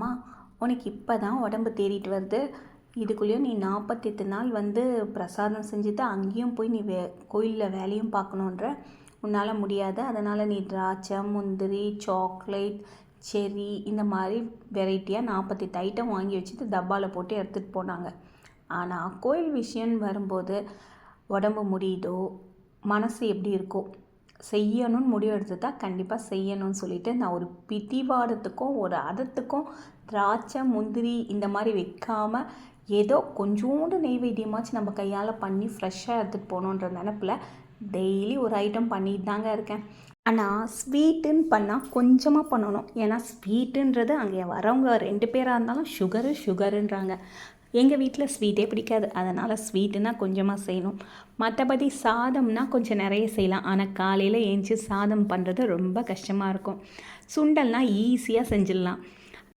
அம்மா உனக்கு இப்போ தான் உடம்பு தேறிட்டு வருது, இதுக்குள்ளேயும் நீ 48 நாள் பிரசாதம் செஞ்சுட்டு அங்கேயும் போய் நீ கோயிலில் வேலையும் பார்க்கணுன்ற, உன்னால் முடியாது. அதனால் நீ திராட்சை, முந்திரி, சாக்லேட், செர்ரி இந்த மாதிரி வெரைட்டியாக 48 ஐட்டம் வாங்கி வச்சுட்டு டப்பாவில் போட்டு எடுத்துகிட்டு போனாங்க. ஆனால் கோயில் விஷயம்னு வரும்போது உடம்பு முடியுதோ மனசு எப்படி இருக்கோ, செய்யணும்னு முடிவு எடுத்துட்டா கண்டிப்பாக செய்யணும்னு சொல்லிட்டு நான் ஒரு பிடிவாதத்துக்கும் ஒரு அதத்துக்கும் திராட்சை, முந்திரி இந்த மாதிரி வைக்காமல் ஏதோ கொஞ்சோண்டு நெய்வேத்தியமாச்சு நம்ம கையால் பண்ணி ஃப்ரெஷ்ஷாக எடுத்துகிட்டு போகணுன்ற நினப்பில் டெய்லி ஒரு ஐட்டம் பண்ணிட்டு தாங்க இருக்கேன். ஆனால் ஸ்வீட்டுன்னு பண்ணால் கொஞ்சமாக பண்ணணும். ஏன்னா ஸ்வீட்டுன்றது அங்கே வரவங்க 2 பேராக இருந்தாலும் சுகருன்றாங்க. எங்கள் வீட்டில் ஸ்வீட்டே பிடிக்காது, அதனால் ஸ்வீட்டுனா கொஞ்சமாக செய்யணும். மற்றபடி சாதம்னா கொஞ்சம் நிறைய செய்யலாம். ஆனால் காலையில் ஏஞ்சி சாதம் பண்ணுறது ரொம்ப கஷ்டமாக இருக்கும். சுண்டல்னால் ஈஸியாக செஞ்சிடலாம்.